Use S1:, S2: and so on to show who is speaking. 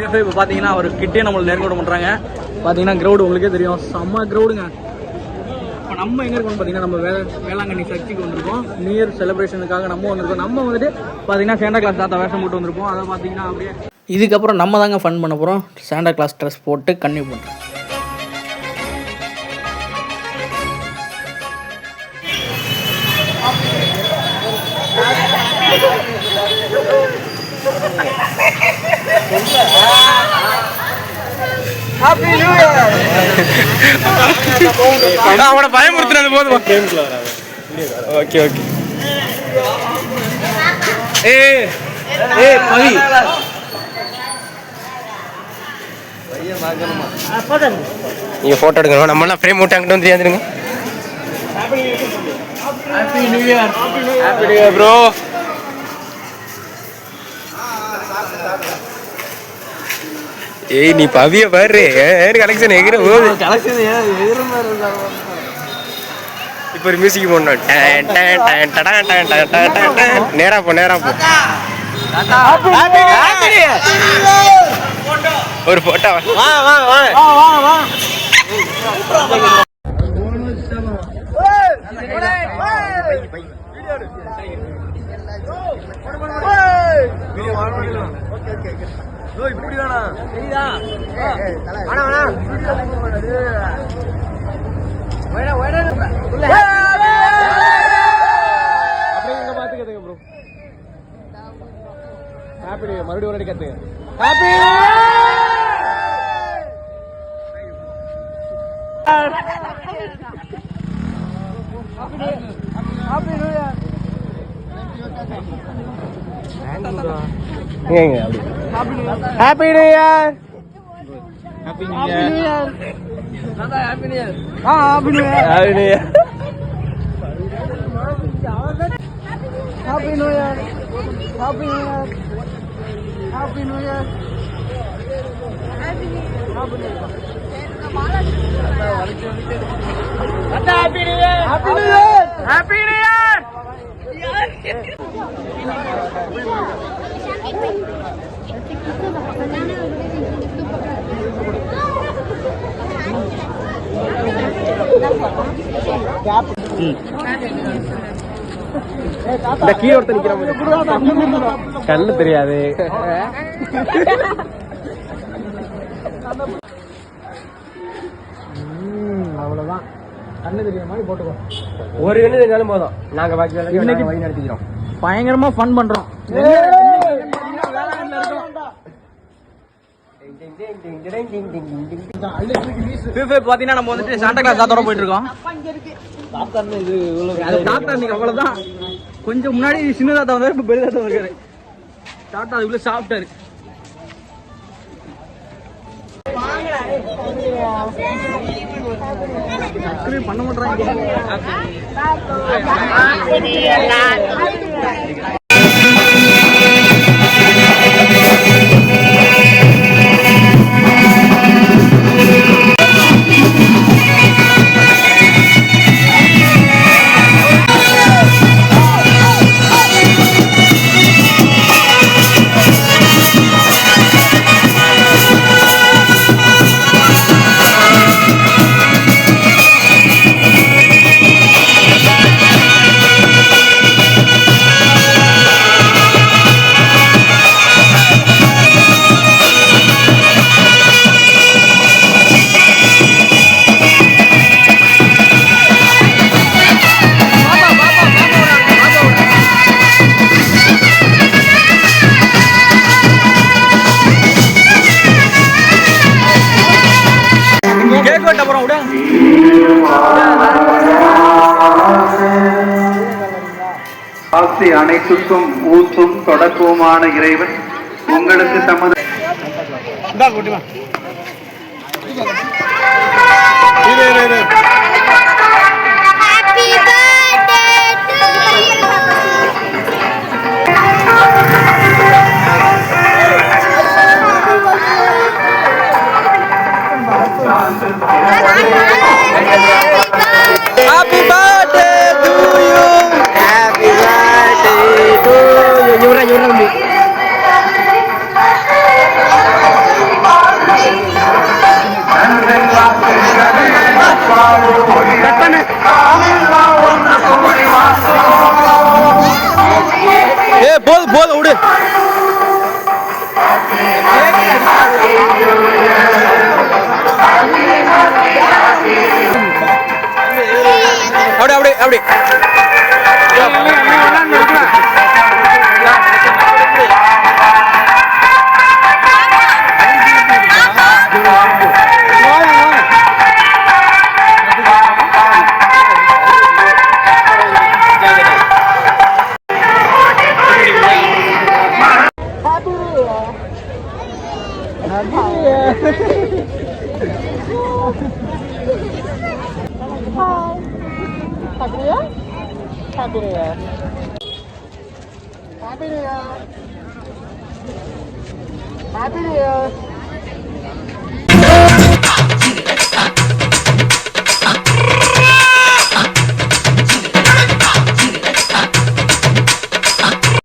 S1: இப்போ பார்த்தீங்கன்னா ஒரு கிட்டே நம்மளுக்கு நெருங்க பண்ணுறாங்க. பார்த்தீங்கன்னா கிரௌடு உங்களுக்கே தெரியும், செம்ம கிரௌடுங்க. இப்போ நம்ம எங்கே இருக்கோம்னு பார்த்தீங்கன்னா நம்ம வேளாங்கண்ணி சர்ச்சுக்கு வந்திருக்கோம். நியூ இயர் செலிப்ரேஷனுக்காக நம்ம வந்திருக்கோம். நம்ம வந்துட்டு பார்த்தீங்கன்னா சாண்டா கிளாஸ் தாத்தா வேஷம் போட்டு வந்திருப்போம். அதை பார்த்தீங்கன்னா அப்படியே இதுக்கப்புறம் நம்ம தாங்க ஃபன் பண்ண போகிறோம். சாண்டா கிளாஸ் ட்ரெஸ் போட்டு கன்னியூ பண்ணுறோம். அவனை பயமுறுத்துறது போதும். Okay okay. பவி நீங்க போட்டோ எடுக்கணும். நம்ம எல்லாம் ஃப்ரேம் போட்டு அங்கிட்டு வந்து தெரியாதுங்க. Happy new year. Happy new year bro. ஏய் நீ பவிய பாரு, கலெக்ஷன் எகிற போது. இப்போ ஒரு மியூசிக் போடணும். நேரா போ நேரா போ. ஒரு போட்டோ. இப்படி வேணா சரிதா வேணா வேணா அப்படியே இங்க பாத்து கேட்டுங்க ப்ரோ. Happy new year. மறுபடியும் ஒரு அடி கத்துங்க. Happy happy new year. ஏங்க அப்படி happy new year. Happy new year. தாத்தா happy new year. Happy new year. Happy new year. Happy new year. Happy new year. Happy new year. Happy new year. தாத்தா happy new year. Happy new year. Happy new year. இந்த கீழே ஒருத்தர் நிக்கிற கண்ணு தெரியாது. அவ்வளவுதான், கண்ணு தெரியாத மாதிரி போட்டுக்கோ. ஒரு கண்ணு தெரிஞ்சாலும் போதும். நாங்க பாக்கி வழி நடத்திக்கிறோம். பயங்கரமா ஃபன் பண்றோம். பாத்தீங்கன்னா நம்ம வந்துட்டு சாண்டா கிளாஸ் தாத்தோட போயிட்டு இருக்கோம். தாத்தா நீங்க அவ்வளவுதான். கொஞ்சம் முன்னாடி சின்ன தாத்தா வந்தாரு, இப்ப பெரிய தாத்தா இருக்காரு. தாத்தா அதுக்குள்ள சாப்பிட்டாரு. பண்ண மாட்டாங்க.
S2: ஆசி அனைத்துக்கும் ஊற்றும் தொடக்கவுமான இறைவன் உங்களுக்கு தமது
S1: Happy birthday to you. Happy birthday to you. Nyura nyura. அப்படி அப்படி அப்படி
S3: Happy New Year? Happy New Year. Happy New Year. Happy New Year.